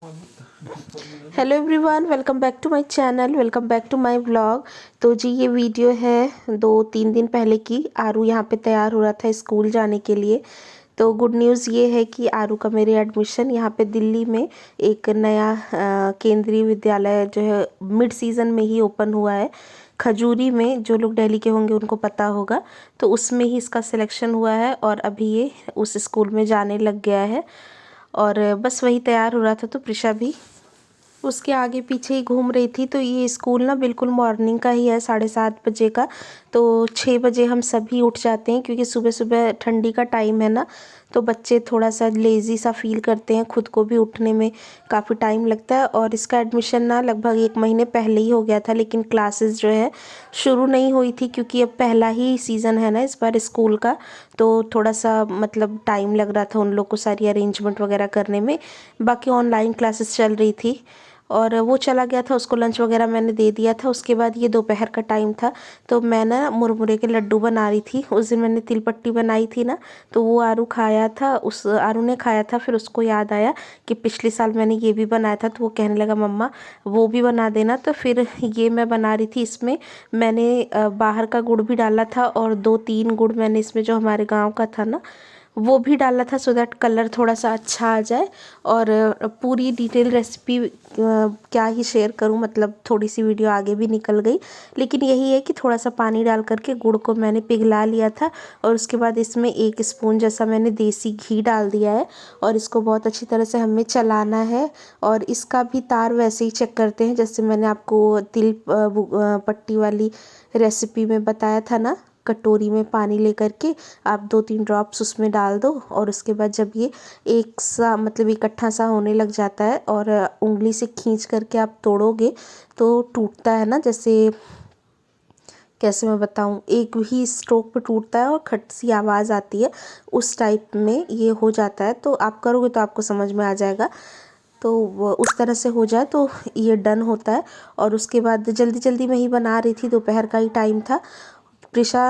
Hello everyone, welcome back to my channel, welcome back to my vlog. तो जी ये video है 2-3 दिन पहले की। आरू यहाँ पे तैयार हो रहा था स्कूल जाने के लिए। तो गुड न्यूज़ ये है कि आरू का मेरे एडमिशन यहाँ पे दिल्ली में एक नया केंद्रीय विद्यालय जो है मिड सीज़न में ही ओपन हुआ है। खजूरी में, जो लोग दिल्ली के होंगे उनको पता होगा। तो उसमें ही इसका सिलेक्शन हुआ है और अभी ये उस स्कूल में जाने लग गया है। और बस वही तैयार हो रहा था तो प्रिशा भी उसके आगे पीछे ही घूम रही थी। तो ये स्कूल ना बिल्कुल मॉर्निंग का ही है, 7:30 बजे का। तो 6 बजे हम सभी उठ जाते हैं क्योंकि सुबह सुबह ठंडी का टाइम है ना, तो बच्चे थोड़ा सा लेज़ी सा फील करते हैं, खुद को भी उठने में काफ़ी टाइम लगता है। और इसका एडमिशन ना लगभग 1 महीने पहले ही हो गया था, लेकिन क्लासेस जो है शुरू नहीं हुई थी क्योंकि अब पहला ही सीज़न है ना इस बार स्कूल का। तो थोड़ा सा मतलब टाइम लग रहा था उन लोग को सारी अरेंजमेंट वगैरह करने में। बाकी ऑनलाइन क्लासेस चल रही थी और वो चला गया था, उसको लंच वगैरह मैंने दे दिया था। उसके बाद ये दोपहर का टाइम था तो मैं ना मुरमुरे के लड्डू बना रही थी। उस दिन मैंने तिल पट्टी बनाई थी ना, तो वो आरू खाया था, उस आरू ने खाया था। फिर उसको याद आया कि पिछले साल मैंने ये भी बनाया था, तो वो कहने लगा मम्मा वो भी बना देना। तो फिर ये मैं बना रही थी। इसमें मैंने बाहर का गुड़ भी डाला था और 2-3 गुड़ मैंने इसमें जो हमारे गाँव का था ना वो भी डाला था, सो दैट कलर थोड़ा सा अच्छा आ जाए। और पूरी डिटेल रेसिपी क्या ही शेयर करूं, मतलब थोड़ी सी वीडियो आगे भी निकल गई। लेकिन यही है कि थोड़ा सा पानी डाल करके गुड़ को मैंने पिघला लिया था और उसके बाद इसमें 1 स्पून जैसा मैंने देसी घी डाल दिया है और इसको बहुत अच्छी तरह से हमें चलाना है। और इसका भी तार वैसे ही चेक करते हैं जैसे मैंने आपको तिल पट्टी वाली रेसिपी में बताया था ना। कटोरी में पानी लेकर के आप 2-3 ड्रॉप्स उसमें डाल दो और उसके बाद जब ये एक सा मतलब इकट्ठा सा होने लग जाता है और उंगली से खींच करके आप तोड़ोगे तो टूटता है ना, जैसे कैसे मैं बताऊं, एक ही स्ट्रोक पे टूटता है और खट सी आवाज़ आती है, उस टाइप में ये हो जाता है। तो आप करोगे तो आपको समझ में आ जाएगा। तो उस तरह से हो जाए तो ये डन होता है। और उसके बाद जल्दी जल्दी में ही बना रही थी, दोपहर का ही टाइम था। प्रिशा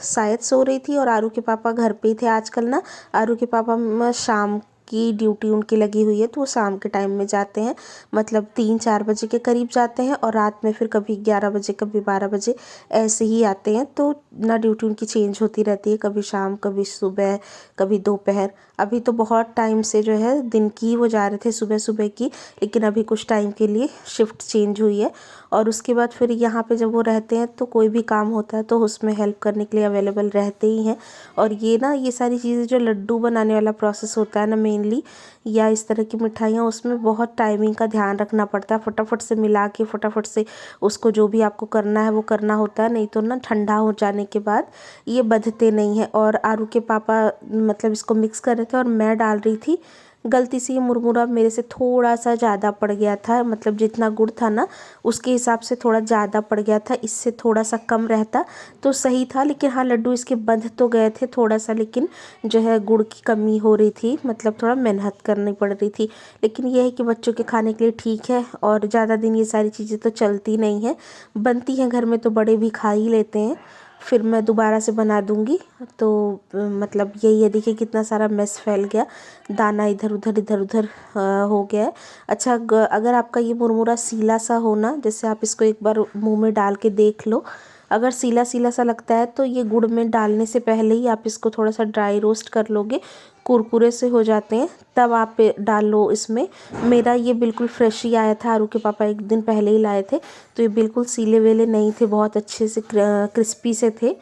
शायद सो रही थी और आरू के पापा घर पे ही थे। आजकल ना आरू के पापा शाम की ड्यूटी उनकी लगी हुई है, तो वो शाम के टाइम में जाते हैं, मतलब 3-4 बजे के करीब जाते हैं और रात में फिर कभी 11 बजे कभी 12 बजे ऐसे ही आते हैं। तो ना ड्यूटी उनकी चेंज होती रहती है, कभी शाम कभी सुबह कभी दोपहर। अभी तो बहुत टाइम से जो है दिन की वो जा रहे थे, सुबह सुबह की, लेकिन अभी कुछ टाइम के लिए शिफ्ट चेंज हुई है। और उसके बाद फिर यहाँ पे जब वो रहते हैं तो कोई भी काम होता है तो उसमें हेल्प करने के लिए अवेलेबल रहते ही हैं। और ये ना ये सारी चीज़ें जो लड्डू बनाने वाला प्रोसेस होता है ना मेनली, या इस तरह की मिठाइयाँ, उसमें बहुत टाइमिंग का ध्यान रखना पड़ता है। फटाफट से मिला के फटाफट से उसको जो भी आपको करना है वो करना होता है, नहीं तो ना ठंडा हो जाने के बाद ये बंधते नहीं हैं। और आरू के पापा मतलब इसको मिक्स कर रहे थे और मैं डाल रही थी। गलती से ये मुरमुरा मेरे से थोड़ा सा ज़्यादा पड़ गया था, मतलब जितना गुड़ था ना उसके हिसाब से थोड़ा ज़्यादा पड़ गया था। इससे थोड़ा सा कम रहता तो सही था, लेकिन हाँ लड्डू इसके बंध तो गए थे थोड़ा सा, लेकिन जो है गुड़ की कमी हो रही थी, मतलब थोड़ा मेहनत करनी पड़ रही थी। लेकिन यह है कि बच्चों के खाने के लिए ठीक है और ज़्यादा दिन ये सारी चीज़ें तो चलती नहीं हैं, बनती हैं घर में तो बड़े भी खा ही लेते हैं। फिर मैं दोबारा से बना दूंगी। तो मतलब यही है, देखिए कितना सारा मेस फैल गया, दाना इधर उधर हो गया है। अच्छा, अगर आपका ये मुरमुरा सीला सा हो ना, जैसे आप इसको एक बार मुंह में डाल के देख लो, अगर सीला सीला सा लगता है तो ये गुड़ में डालने से पहले ही आप इसको थोड़ा सा ड्राई रोस्ट कर लोगे, कुरकुरे से हो जाते हैं, तब आप डाल लो इसमें। मेरा ये बिल्कुल फ्रेश ही आया था, आरू के पापा एक दिन पहले ही लाए थे, तो ये बिल्कुल सीले वेले नहीं थे, बहुत अच्छे से क्रिस्पी से थे।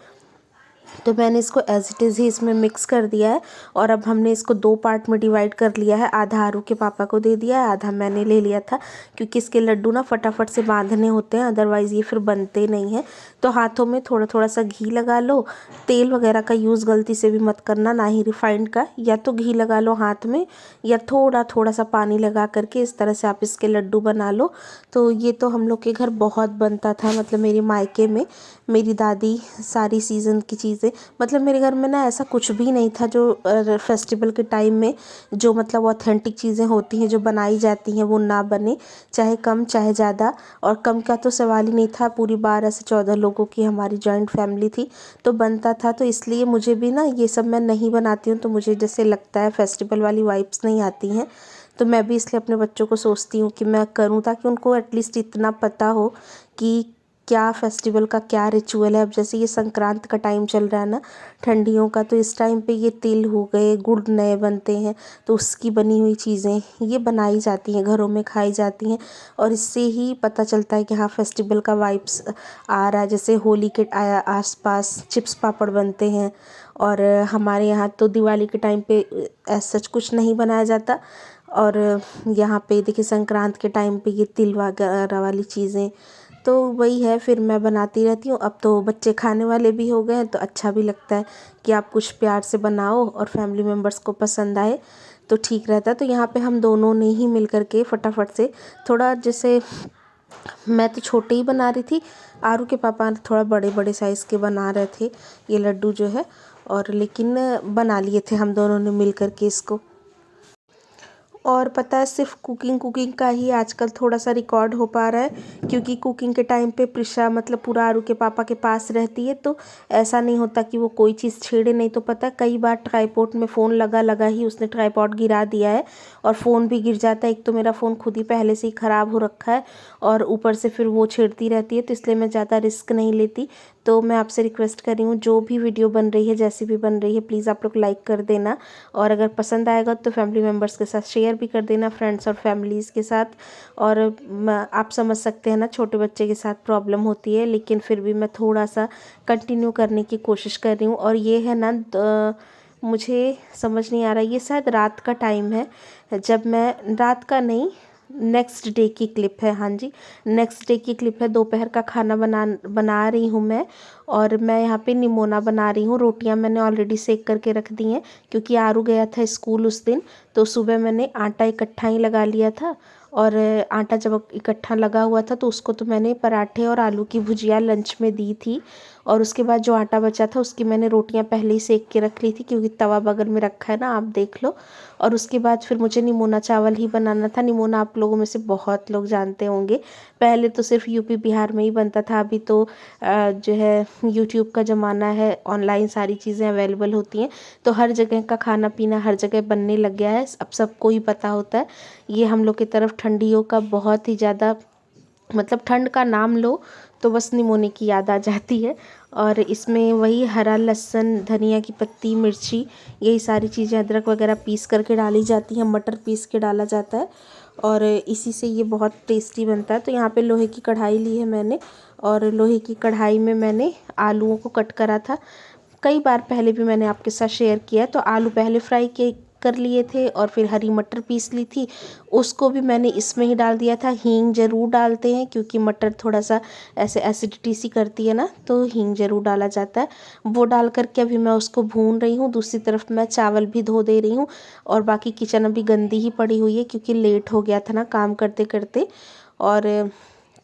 तो मैंने इसको एज इट इज़ ही इसमें मिक्स कर दिया है। और अब हमने इसको 2 पार्ट में डिवाइड कर लिया है, आधा आरू के पापा को दे दिया है, आधा मैंने ले लिया था, क्योंकि इसके लड्डू ना फटाफट से बांधने होते हैं, अदरवाइज़ ये फिर बनते नहीं हैं। तो हाथों में थोड़ा थोड़ा सा घी लगा लो, तेल वगैरह का यूज़ गलती से भी मत करना, ना ही रिफाइंड का। या तो घी लगा लो हाथ में या थोड़ा थोड़ा सा पानी लगा करके इस तरह से आप इसके लड्डू बना लो। तो ये तो हम लोग के घर बहुत बनता था, मतलब मेरे मायके में मेरी दादी सारी सीज़न की चीज़ें, मतलब मेरे घर में ना ऐसा कुछ भी नहीं था जो फेस्टिवल के टाइम में जो मतलब ऑथेंटिक चीज़ें होती हैं जो बनाई जाती हैं वो ना बने, चाहे कम चाहे ज़्यादा। और कम का तो सवाल ही नहीं था, पूरी 12 से 14 लोगों की हमारी जॉइंट फैमिली थी, तो बनता था। तो इसलिए मुझे भी ना ये सब मैं नहीं बनाती हूँ, तो मुझे जैसे लगता है फेस्टिवल वाली वाइब्स नहीं आती हैं। तो मैं भी इसलिए अपने बच्चों को सोचती हूँ कि मैं करूँ, ताकि उनको एटलीस्ट इतना पता हो कि क्या फेस्टिवल का क्या रिचुअल है। अब जैसे ये संक्रांत का टाइम चल रहा है ना, ठंडियों का, तो इस टाइम पे ये तिल हो गए, गुड़ नए बनते हैं, तो उसकी बनी हुई चीज़ें ये बनाई जाती हैं, घरों में खाई जाती हैं, और इससे ही पता चलता है कि हाँ फेस्टिवल का वाइब्स आ रहा है। जैसे होली के आसपास चिप्स पापड़ बनते हैं, और हमारे यहाँ तो दिवाली के टाइम पे ऐसा सच कुछ नहीं बनाया जाता, और यहाँ पे देखिए संक्रांत के टाइम पे ये तिल वगैरह वाली चीज़ें, तो वही है, फिर मैं बनाती रहती हूँ। अब तो बच्चे खाने वाले भी हो गए हैं, तो अच्छा भी लगता है कि आप कुछ प्यार से बनाओ और फैमिली मेम्बर्स को पसंद आए तो ठीक रहता है। तो यहाँ पे हम दोनों ने ही मिल कर के फटाफट से, थोड़ा जैसे मैं तो छोटे ही बना रही थी, आरू के पापा थोड़ा बड़े बड़े साइज़ के बना रहे थे ये लड्डू जो है, और लेकिन बना लिए थे हम दोनों ने मिल कर के इसको। और पता है सिर्फ कुकिंग का ही आजकल थोड़ा सा रिकॉर्ड हो पा रहा है, क्योंकि कुकिंग के टाइम पे प्रिशा मतलब पूरा आरू के पापा के पास रहती है, तो ऐसा नहीं होता कि वो कोई चीज़ छेड़े नहीं। तो पता है कई बार ट्राईपॉड में फ़ोन लगा ही उसने ट्राईपॉड गिरा दिया है, और फ़ोन भी गिर जाता है। एक तो मेरा फ़ोन खुद ही पहले से ही ख़राब हो रखा है, और ऊपर से फिर वो छेड़ती रहती है, तो इसलिए मैं ज़्यादा रिस्क नहीं लेती। तो मैं आपसे रिक्वेस्ट कर रही हूँ, जो भी वीडियो बन रही है, जैसी भी बन रही है, प्लीज़ आप लोग लाइक कर देना, और अगर पसंद आएगा तो फैमिली मेम्बर्स के साथ शेयर भी कर देना, फ्रेंड्स और फैमिलीज़ के साथ। और आप समझ सकते हैं ना, छोटे बच्चे के साथ प्रॉब्लम होती है, लेकिन फिर भी मैं थोड़ा सा कंटिन्यू करने की कोशिश कर रही हूँ। और ये है ना, मुझे समझ नहीं आ रहा, ये शायद रात का टाइम है, जब मैं रात का नहीं, नेक्स्ट डे की क्लिप है। हाँ जी, नेक्स्ट डे की क्लिप है। दोपहर का खाना बना रही हूँ मैं, और मैं यहाँ पे निमोना बना रही हूँ। रोटियाँ मैंने ऑलरेडी सेक करके रख दी हैं, क्योंकि आरू गया था स्कूल उस दिन, तो सुबह मैंने आटा इकट्ठा ही लगा लिया था। और आटा जब इकट्ठा लगा हुआ था, तो उसको तो मैंने पराठे और आलू की भुजिया लंच में दी थी, और उसके बाद जो आटा बचा था उसकी मैंने रोटियां पहले ही सेक के रख ली थी, क्योंकि तवा बगल में रखा है ना, आप देख लो। और उसके बाद फिर मुझे निमोना चावल ही बनाना था। निमोना आप लोगों में से बहुत लोग जानते होंगे, पहले तो सिर्फ यूपी बिहार में ही बनता था, अभी तो जो है यूट्यूब का ज़माना है, ऑनलाइन सारी चीज़ें अवेलेबल होती हैं, तो हर जगह का खाना पीना हर जगह बनने लग गया है, अब सबको ही पता होता है। ये हम लोग की तरफ ठंडियों का बहुत ही ज़्यादा, मतलब ठंड का नाम लो तो बस निमोने की याद आ जाती है। और इसमें वही हरा लहसुन, धनिया की पत्ती, मिर्ची, यही सारी चीज़ें, अदरक वगैरह पीस करके डाली जाती हैं, मटर पीस के डाला जाता है, और इसी से ये बहुत टेस्टी बनता है। तो यहाँ पे लोहे की कढ़ाई ली है मैंने, और लोहे की कढ़ाई में मैंने आलूओं को कट करा था। कई बार पहले भी मैंने आपके साथ शेयर किया है। तो आलू पहले फ्राई के कर लिए थे, और फिर हरी मटर पीस ली थी, उसको भी मैंने इसमें ही डाल दिया था। हींग ज़रूर डालते हैं, क्योंकि मटर थोड़ा सा ऐसे एसिडिटी सी करती है ना, तो हींग ज़रूर डाला जाता है। वो डाल करके अभी मैं उसको भून रही हूँ। दूसरी तरफ मैं चावल भी धो दे रही हूँ, और बाकी किचन अभी गंदी ही पड़ी हुई है, क्योंकि लेट हो गया था ना काम करते करते। और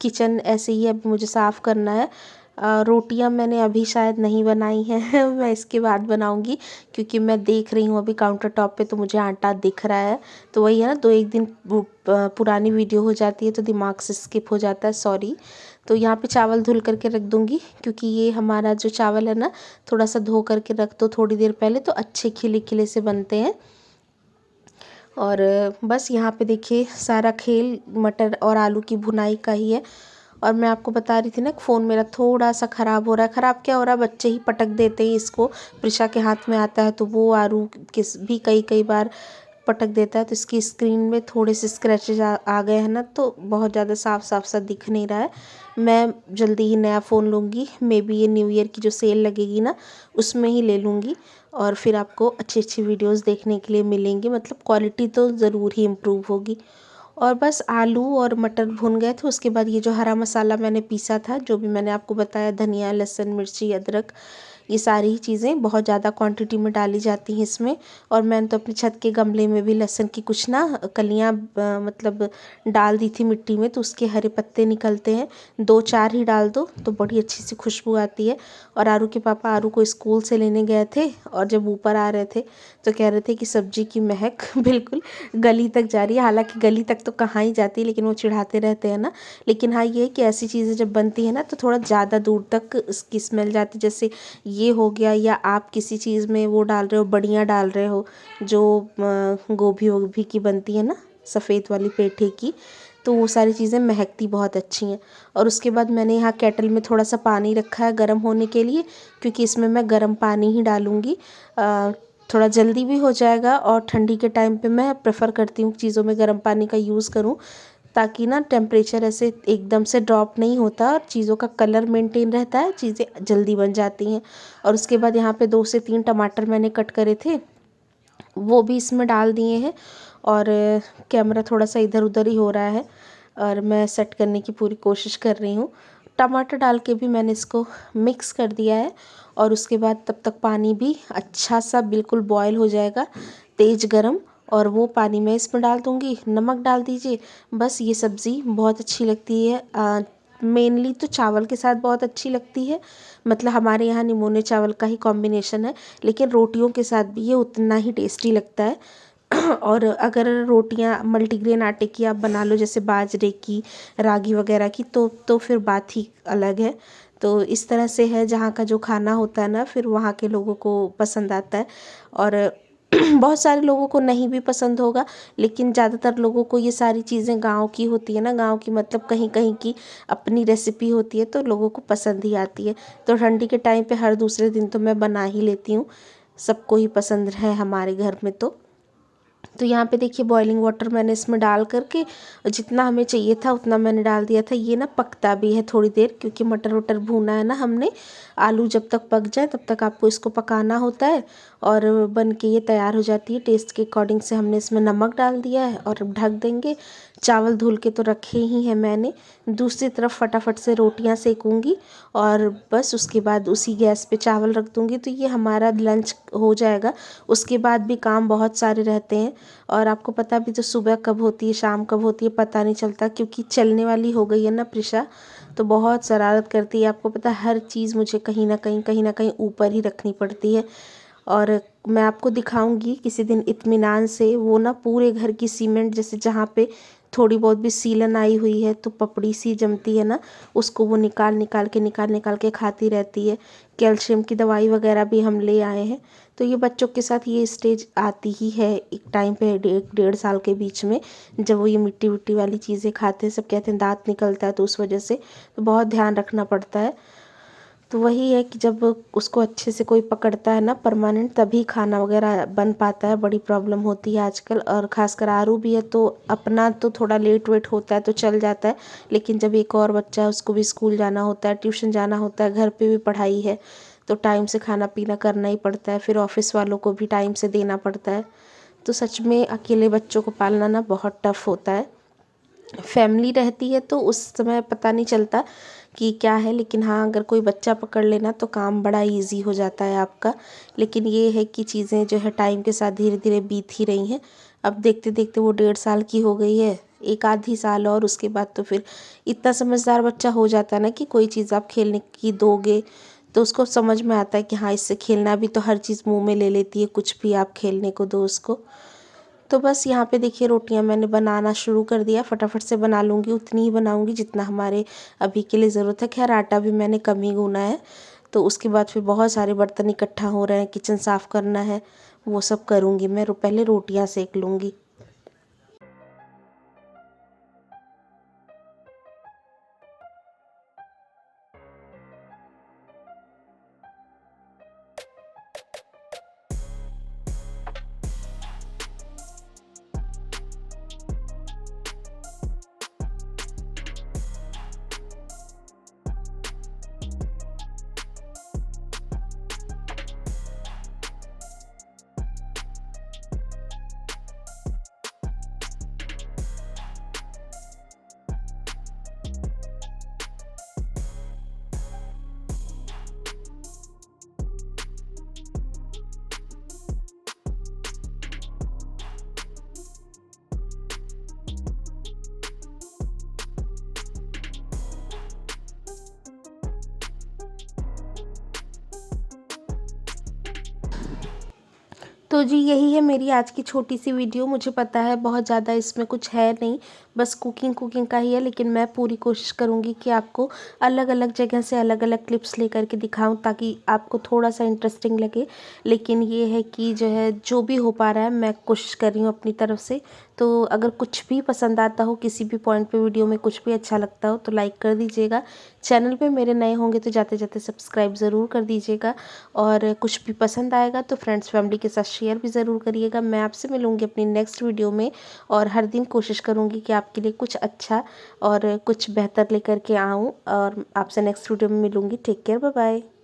किचन ऐसे ही अभी मुझे साफ़ करना है। रोटियां मैंने अभी शायद नहीं बनाई हैं मैं इसके बाद बनाऊंगी, क्योंकि मैं देख रही हूँ अभी काउंटर टॉप पे, तो मुझे आटा दिख रहा है। तो वही है ना, 2 एक दिन पुरानी वीडियो हो जाती है तो दिमाग से स्किप हो जाता है, सॉरी। तो यहाँ पे चावल धुल करके रख दूंगी, क्योंकि ये हमारा जो चावल है ना, थोड़ा सा धो करके रख दो थोड़ी देर पहले, तो अच्छे खिले खिले से बनते हैं। और बस यहाँ पे देखिए सारा खेल मटर और आलू की भुनाई का ही है। और मैं आपको बता रही थी ना, फ़ोन मेरा थोड़ा सा ख़राब हो रहा है। ख़राब क्या हो रहा है, बच्चे ही पटक देते हैं इसको, प्रिशा के हाथ में आता है, तो वो आरू किस भी कई कई बार पटक देता है, तो इसकी स्क्रीन में थोड़े से स्क्रैचेज आ गए हैं ना, तो बहुत ज़्यादा साफ साफ सा दिख नहीं रहा है। मैं जल्दी ही नया फ़ोन लूँगी, मे बी ये न्यू ईयर की जो सेल लगेगी ना, उसमें ही ले लूँगी, और फिर आपको अच्छी अच्छी वीडियोस देखने के लिए मिलेंगी, मतलब क्वालिटी तो ज़रूर ही इम्प्रूव होगी। और बस आलू और मटर भुन गए थे, उसके बाद ये जो हरा मसाला मैंने पीसा था, जो भी मैंने आपको बताया, धनिया, लहसुन, मिर्ची, अदरक, ये सारी ही चीज़ें बहुत ज़्यादा क्वांटिटी में डाली जाती हैं इसमें। और मैंने तो अपने छत के गमले में भी लहसुन की कुछ ना कलियाँ मतलब डाल दी थी मिट्टी में, तो उसके हरे पत्ते निकलते हैं, 2 4 ही डाल दो तो बड़ी अच्छी सी खुशबू आती है। और आरू के पापा आरू को स्कूल से लेने गए थे, और जब ऊपर आ रहे थे तो कह रहे थे कि सब्जी की महक बिल्कुल गली तक जा रही है। हालांकि गली तक तो कहाँ ही जाती है, लेकिन वो चिढ़ाते रहते हैं ना। लेकिन हाँ, ये है कि ऐसी चीज़ें जब बनती है ना, तो थोड़ा ज़्यादा दूर तक उसकी स्मेल जाती है। जैसे ये हो गया, या आप किसी चीज़ में वो डाल रहे हो, बड़ियाँ डाल रहे हो, जो गोभी वोभी की बनती है ना, सफ़ेद वाली पेठे की, तो वो सारी चीज़ें महकती बहुत अच्छी हैं। और उसके बाद मैंने यहाँ केटल में थोड़ा सा पानी रखा है गर्म होने के लिए, क्योंकि इसमें मैं गर्म पानी ही डालूँगी। थोड़ा जल्दी भी हो जाएगा और ठंडी के टाइम पे मैं प्रेफर करती हूँ चीज़ों में गर्म पानी का यूज़ करूँ, ताकि ना टेम्परेचर ऐसे एकदम से ड्रॉप नहीं होता और चीज़ों का कलर मेंटेन रहता है, चीज़ें जल्दी बन जाती हैं। और उसके बाद यहाँ पे 2 से 3 टमाटर मैंने कट करे थे, वो भी इसमें डाल दिए हैं। और कैमरा थोड़ा सा इधर उधर ही हो रहा है और मैं सेट करने की पूरी कोशिश कर रही हूँ। टमाटर डाल के भी मैंने इसको मिक्स कर दिया है। और उसके बाद तब तक पानी भी अच्छा सा बिल्कुल बॉयल हो जाएगा, तेज़ गरम, और वो पानी मैं इसमें डाल दूँगी। नमक डाल दीजिए। बस ये सब्ज़ी बहुत अच्छी लगती है। मेनली तो चावल के साथ बहुत अच्छी लगती है, मतलब हमारे यहाँ निमोने चावल का ही कॉम्बिनेशन है, लेकिन रोटियों के साथ भी ये उतना ही टेस्टी लगता है। और अगर रोटियां मल्टीग्रेन आटे की आप बना लो, जैसे बाजरे की, रागी वगैरह की, तो फिर बात ही अलग है। तो इस तरह से है, जहाँ का जो खाना होता है ना, फिर वहाँ के लोगों को पसंद आता है। और बहुत सारे लोगों को नहीं भी पसंद होगा, लेकिन ज़्यादातर लोगों को ये सारी चीज़ें गांव की होती है ना, गांव की मतलब कहीं कहीं की अपनी रेसिपी होती है, तो लोगों को पसंद ही आती है। तो ठंडी के टाइम पे हर दूसरे दिन तो मैं बना ही लेती हूँ, सबको ही पसंद है हमारे घर में। तो यहाँ पे देखिए बॉइलिंग वाटर मैंने इसमें डाल करके जितना हमें चाहिए था उतना मैंने डाल दिया था। ये ना पकता भी है थोड़ी देर, क्योंकि मटर वटर भूना है ना हमने। आलू जब तक पक जाए तब तक आपको इसको पकाना होता है, और बन के ये तैयार हो जाती है। टेस्ट के अकॉर्डिंग से हमने इसमें नमक डाल दिया है और ढक देंगे। चावल धुल के तो रखे ही हैं मैंने। दूसरी तरफ फटाफट से रोटियां सेकूंगी और बस उसके बाद उसी गैस पे चावल रख दूंगी, तो ये हमारा लंच हो जाएगा। उसके बाद भी काम बहुत सारे रहते हैं, और आपको पता भी तो सुबह कब होती है शाम कब होती है पता नहीं चलता, क्योंकि चलने वाली हो गई है ना प्रिशा, तो बहुत शरारत करती है। आपको पता है हर चीज़ मुझे कहीं ना कहीं ऊपर ही रखनी पड़ती है। और मैं आपको दिखाऊंगी किसी दिन इत्मीनान से। वो ना पूरे घर की सीमेंट, जैसे जहाँ पे थोड़ी बहुत भी सीलन आई हुई है तो पपड़ी सी जमती है ना, उसको वो निकाल के खाती रहती है। कैल्शियम की दवाई वगैरह भी हम ले आए हैं। तो ये बच्चों के साथ ये स्टेज आती ही है एक टाइम पे, 1-1.5 साल के बीच में, जब वो ये मिट्टी विट्टी वाली चीज़ें खाते हैं। सब कहते हैं दांत निकलता है, तो उस वजह से तो बहुत ध्यान रखना पड़ता है। तो वही है कि जब उसको अच्छे से कोई पकड़ता है ना परमानेंट, तभी खाना वगैरह बन पाता है। बड़ी प्रॉब्लम होती है आजकल, और ख़ासकर आरू भी है तो अपना तो थोड़ा लेट वेट होता है तो चल जाता है, लेकिन जब एक और बच्चा है उसको भी स्कूल जाना होता है, ट्यूशन जाना होता है, घर पे भी पढ़ाई है, तो टाइम से खाना पीना करना ही पड़ता है। फिर ऑफिस वालों को भी टाइम से देना पड़ता है। तो सच में अकेले बच्चों को पालना ना बहुत टफ होता है। फैमिली रहती है तो उस समय पता नहीं चलता कि क्या है, लेकिन हाँ अगर कोई बच्चा पकड़ लेना तो काम बड़ा इजी हो जाता है आपका। लेकिन ये है कि चीज़ें जो है टाइम के साथ धीरे धीरे बीत ही रही हैं। अब देखते देखते वो 1.5 साल की हो गई है, एक आधी साल और उसके बाद तो फिर इतना समझदार बच्चा हो जाता है ना कि कोई चीज़ आप खेलने की दोगे तो उसको समझ में आता है कि हाँ इससे खेलना भी, तो हर चीज़ मुँह में ले लेती है, कुछ भी आप खेलने को दो उसको। तो बस यहाँ पे देखिए रोटियां मैंने बनाना शुरू कर दिया। फटाफट से बना लूँगी, उतनी ही बनाऊँगी जितना हमारे अभी के लिए ज़रूरत है। खैर आटा भी मैंने कम ही गूना है। तो उसके बाद फिर बहुत सारे बर्तन इकट्ठा हो रहे हैं, किचन साफ़ करना है, वो सब करूँगी मैं। पहले रोटियाँ सेक लूँगी। तो जी यही है मेरी आज की छोटी सी वीडियो। मुझे पता है बहुत ज़्यादा इसमें कुछ है नहीं, बस कुकिंग का ही है, लेकिन मैं पूरी कोशिश करूँगी कि आपको अलग अलग जगह से अलग अलग क्लिप्स लेकर के दिखाऊं, ताकि आपको थोड़ा सा इंटरेस्टिंग लगे। लेकिन ये है कि जो है जो भी हो पा रहा है मैं कोशिश कर रही हूँ अपनी तरफ से। तो अगर कुछ भी पसंद आता हो, किसी भी पॉइंट पे वीडियो में कुछ भी अच्छा लगता हो तो लाइक कर दीजिएगा। चैनल पे मेरे नए होंगे तो जाते जाते सब्सक्राइब ज़रूर कर दीजिएगा। और कुछ भी पसंद आएगा तो फ्रेंड्स फैमिली के साथ शेयर भी ज़रूर करिएगा। मैं आपसे मिलूँगी अपनी नेक्स्ट वीडियो में, और हर दिन कोशिश करूँगी कि आपके लिए कुछ अच्छा और कुछ बेहतर लेकर के आऊँ, और आपसे नेक्स्ट वीडियो में मिलूँगी। Take care, bye bye.